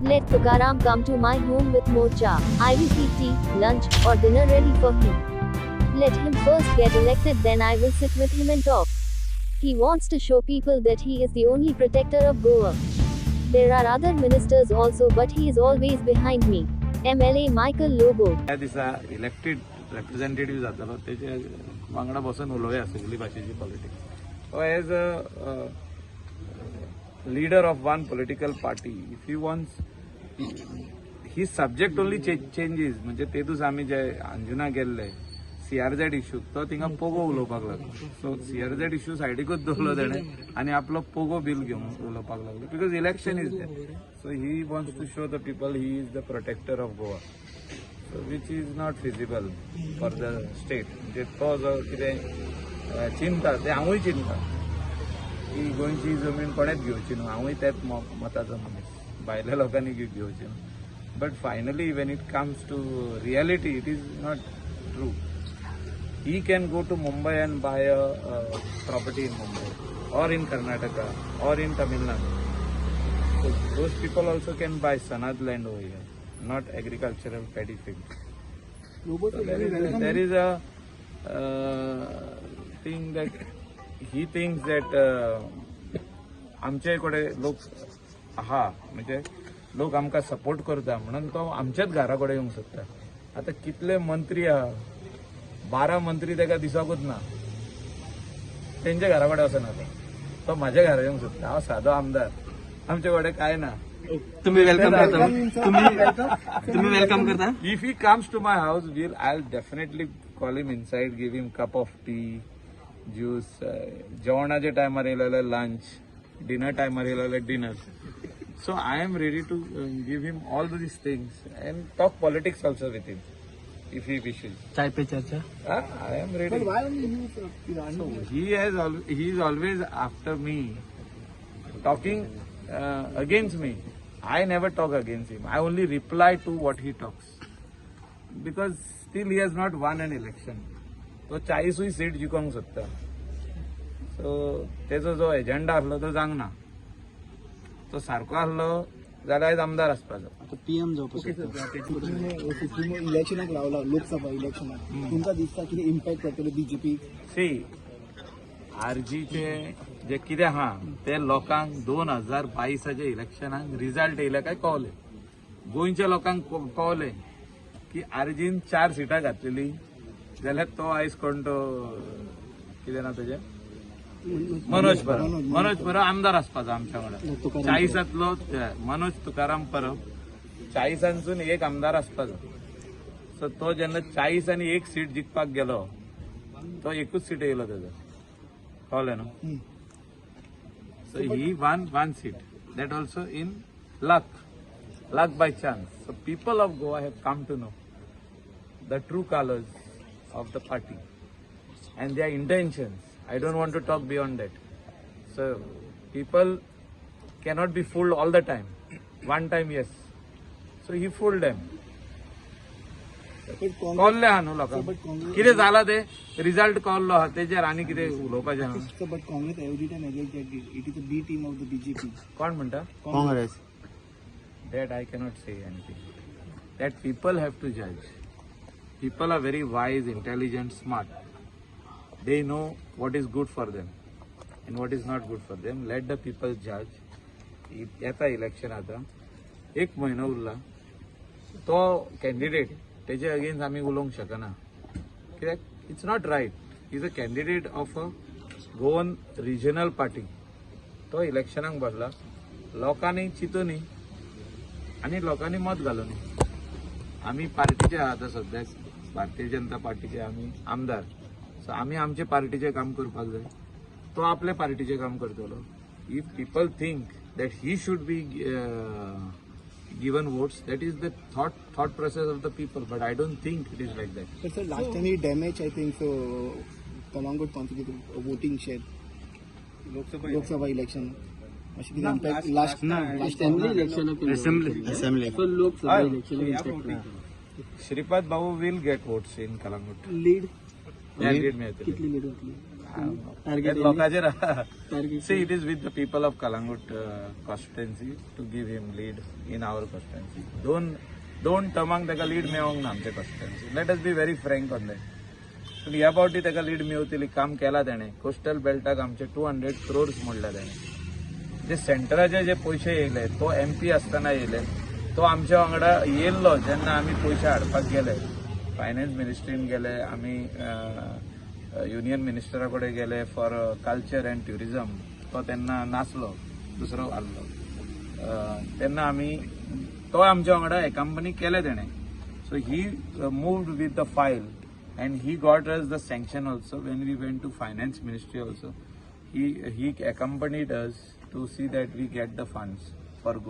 Let Tukaram come to my home with more cha. I will keep tea, lunch, or dinner ready for him. Let him first get elected, then I will sit with him and talk. He wants to show people that he is the only protector of Goa. There are other ministers also, but he is always behind me. MLA Michael Lobo. त्या दिसा elected representative जातालो त्याच्या वांगडा बसून उलोवया सगळी भाशेची politics as a leader of one political party if he wants he subject only changes म्हणजे ते दिस आम्ही जे अंजुना गेल्ले CRZ इश्यू तो थिंगा पोगो उलोवपाक लागलो सो CRZ इश्यू सायडीकूच दवरलो तेणे आनी आपलो पोगो बील घेवन उलोवपाक लागलो because election is there so he wants to show the people he is the protector of Goa so which is not feasible for the state म्हणजे तो जो कितें चिंता ते हांवूय चिंता की गोंयची जमीन कोणेच घेवची न्हू हांवूय त्याच मताचो मनीस भायल्या लोकांनी घेवची न्हू but finally when it comes to reality it is not true he can go to Mumbai and buy a property in Mumbai or in Karnataka or in Tamil Nadu. So those people also can buy Sanad land over here, not agricultural paddy field. So there is a thing that he thinks that आमचे कडेन लोक आहा म्हणजे लोक आमकां support करता म्हणून तो आमच्याच घरा कडेन येवंक सोदता आतां कितले मंत्री आहा 12 मंत्री तेका दिसोकूच ना तेंच्या घरा कडेन वचना तो म्हाज्या घरा येवंक सोदता हांव सादो आमदार आमचे कडेन काय ना तुम्ही वेलकम करता तुम्ही वेलकम करता if he comes to my house will I will definitely call him inside give him cup of tea juice जेवणाच्या टायमार येयलो जाल्यार लंच डिनर टायमार येयलो जाल्यार dinner so I am ready to give him all these things and talk politics also with him if he wishes. चाय पे चर्चा. I am ready. But why only you, So he is always after me, talking against me. I never talk against him. I only reply to what he talks. Because still he has not won an election. तो 40 seat जिखोंक सोदता. So तेजो जो agenda आसलो तो जावंक ना. तो सारको आसलो जाल्यार आमदार आसपाचो. PM जावपाचो. इलेक्शनाक लावला लोकसभा इलेक्शनाक तुमकां दिसता कितें इम्पॅक्ट जातलो बीजेपी सी आरजीचे जे कितें आहा ते लोकांक 2022च्या इलेक्शनाक रिझल्ट येयले काय कळले गोंयच्या लोकांक कळले की आरजीन 4 सिटां घातलेली जाल्यार तो आयज कोण तो कितें ना तेजे मनोज परब आमदार आसपाचो आमच्या वांगडा 40तलो मनोज तुकाराम परब 40सून एक आमदार आसपाचो सो तो जेन्ना 40 आनी 1 सीट जिखपाक गेलो तो एकूच सीट येयलो तेजो कळ्ळें न्हू so he won seat that also in luck by chance so people of Goa have come to know the true colours of the party and their intentions I don't want to talk beyond that. So people cannot be fooled all the time. One time, yes. So he fooled them. कळ्ळें आहा न्हू लोकांक कितें जालां ते result कळ्ळो आहा तेजेर आनी कितें उलोवपाचें आहा but Congress everyday negated it is the B team of the BJP कोण म्हणटा Congress that I cannot say anything. That people have to judge. People are very wise, intelligent, smart. They know what is good for them and what is not good for them. Let the people judge. येता election आता 1 म्हयनो उरला तो candidate तेजे against आमी उलोवंक शकना कित्याक it's not right is a candidate of a Goan regional party तो इलेक्शनाक बसला लोकांनी चिंतुनी आनी लोकांनी मत घालुनी आमी पार्टीचे आहा आतां सद्याक भारतीय जनता पार्टीचे आमी आमदार सो आमी आमचे पार्टीचे काम करपाक जाय तो आपले पार्टीचे काम करतलो if people think that he should be given votes that is the thought process of the people but I don't think it is like that sir last time he damage I think Calangute constituency voting share Lok Sabha election अशें कितें impact last assembly Lok Sabha election Shripad Babu will get votes in Calangute lead lead मेळटली कितली lead जातली लोकांचेर see it is with the people of Calangute constituency to give him lead in our constituency. दोन टर्मांक ताका lead मेळोंक ना आमच्या constituency. Let us be very frank on that. पण ह्या फावटी ताका लीड मेळटली. काम केला ताणें. कोस्टल बेल्टाक आमचे 200 crores मोडल्या ताणें. जे सेंटराचे जे पयशे येयले तो MP आसतना येयले. तो आमच्या वांगडा येयल्लो जेन्ना आमी पयशे हाडपाक गेले. फायनान्स मिनिस्ट्रीन गेले, आमी युनियन मिनिस्टरा कडेन गेले फॉर कल्चर अँड ट्युरिझम. तो तेन्ना नासलो, दुसरो आसलो. तेन्ना आमी तो आमच्या वांगडा अकंपनी केले तेणें. So he moved with the file and he got us the sanction also when we went to finance ministry also. He accompanied us to see that we get the funds for go.